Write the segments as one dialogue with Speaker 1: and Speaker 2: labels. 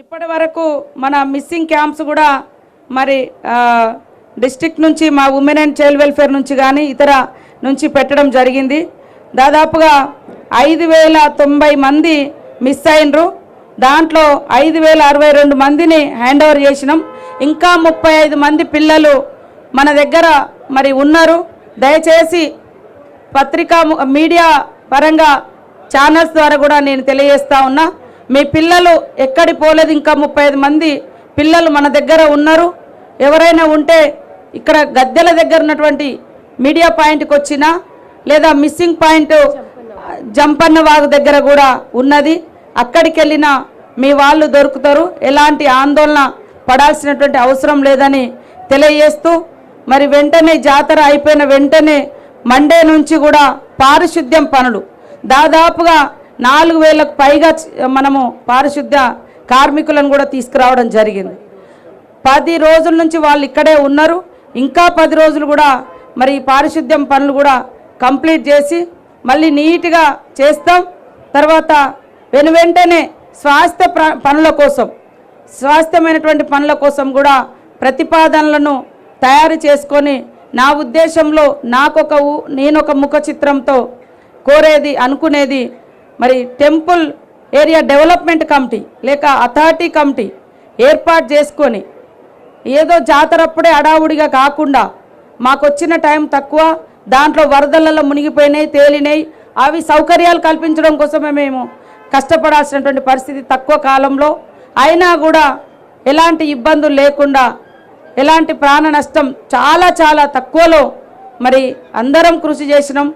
Speaker 1: ఇప్పటి వరకు మన మిస్సింగ్ క్యాంప్స్ కూడా మరి డిస్ట్రిక్ట్ నుంచి మా ఉమెన్ అండ్ చైల్డ్ వెల్ఫేర్ నుంచి కానీ ఇతర నుంచి పెట్టడం జరిగింది. దాదాపుగా 5090 మంది మిస్ అయినరు. దాంట్లో 5062 మందిని హ్యాండ్ ఓవర్ చేసినాం. ఇంకా 35 మంది పిల్లలు మన దగ్గర మరి ఉన్నారు. దయచేసి పత్రికా మీడియా పరంగా ఛానల్స్ ద్వారా కూడా నేను తెలియజేస్తా ఉన్నా, మీ పిల్లలు ఎక్కడి పోలేదు. ఇంకా 35 మంది పిల్లలు మన దగ్గర ఉన్నారు. ఎవరైనా ఉంటే ఇక్కడ గద్దెల దగ్గర ఉన్నటువంటి మీడియా పాయింట్కి వచ్చినా లేదా మిస్సింగ్ పాయింట్ జంపన్న వాగు దగ్గర కూడా ఉన్నది, అక్కడికి వెళ్ళినా మీ వాళ్ళు దొరుకుతారు. ఎలాంటి ఆందోళన పడాల్సినటువంటి అవసరం లేదని తెలియజేస్తూ మరి వెంటనే జాతర అయిపోయిన వెంటనే మండే నుంచి కూడా పారిశుద్ధ్యం పనులు దాదాపుగా 4000కు పైగా మనము పారిశుద్ధ్య కార్మికులను కూడా తీసుకురావడం జరిగింది. 10 రోజుల నుంచి వాళ్ళు ఇక్కడే ఉన్నారు. ఇంకా 10 రోజులు కూడా మరి పారిశుద్ధ్యం పనులు కూడా కంప్లీట్ చేసి మళ్ళీ నీట్గా చేస్తాం. తర్వాత వెంటనే స్వాస్థ్యమైనటువంటి పనుల కోసం కూడా ప్రతిపాదనలను తయారు చేసుకొని నా ఉద్దేశంలో నేనొక ముఖ చిత్రంతో కోరేది అనుకునేది మరి టెంపుల్ ఏరియా డెవలప్మెంట్ కమిటీ లేక అథారిటీ కమిటీ ఏర్పాటు చేసుకొని ఏదో జాతరప్పుడే అడావుడిగా కాకుండా మాకు వచ్చిన టైం తక్కువ, దాంట్లో వరదలలో మునిగిపోయినాయి, తేలినాయి, అవి సౌకర్యాలు కల్పించడం కోసమే మేము కష్టపడాల్సినటువంటి పరిస్థితి తక్కువ కాలంలో. అయినా కూడా ఎలాంటి ఇబ్బందులు లేకుండా ఎలాంటి ప్రాణ నష్టం చాలా చాలా తక్కువలో మరి అందరం కృషి చేసినాం.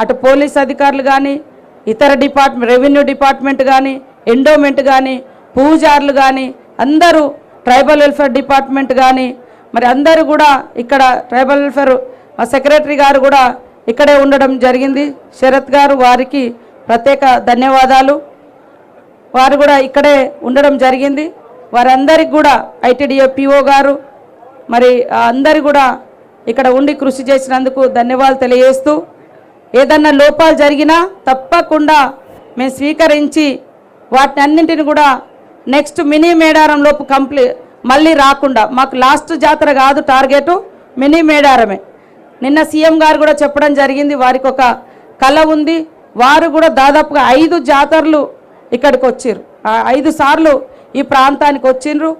Speaker 1: అటు పోలీస్ అధికారులు కానీ, ఇతర డిపార్ట్మెంట్, రెవెన్యూ డిపార్ట్మెంట్ కానీ, ఎండోమెంట్ కానీ, పూజారులు కానీ, అందరూ ట్రైబల్ వెల్ఫేర్ డిపార్ట్మెంట్ కానీ మరి అందరూ కూడా ఇక్కడ ట్రైబల్ వెల్ఫేర్ మా సెక్రటరీ గారు కూడా ఇక్కడే ఉండడం జరిగింది. శరత్ గారు, వారికి ప్రత్యేక ధన్యవాదాలు. వారు కూడా ఇక్కడే ఉండడం జరిగింది. వారందరికి కూడా ఐటీడీఏ పిఓ గారు మరి అందరు కూడా ఇక్కడ ఉండి కృషి చేసినందుకు ధన్యవాదాలు తెలియజేస్తూ, ఏదన్నా లోపాలు జరిగినా తప్పకుండా మేము స్వీకరించి వాటిని అన్నింటిని కూడా నెక్స్ట్ మినీ మేడారం లోపు మళ్ళీ రాకుండా, మాకు లాస్ట్ జాతర కాదు టార్గెట్, మినీ మేడారమే. నిన్న సీఎం గారు కూడా చెప్పడం జరిగింది, వారికి ఒక కళ ఉంది. వారు కూడా దాదాపుగా 5 జాతరలు ఇక్కడికి వచ్చారు, 5 సార్లు ఈ ప్రాంతానికి వచ్చిండ్రు.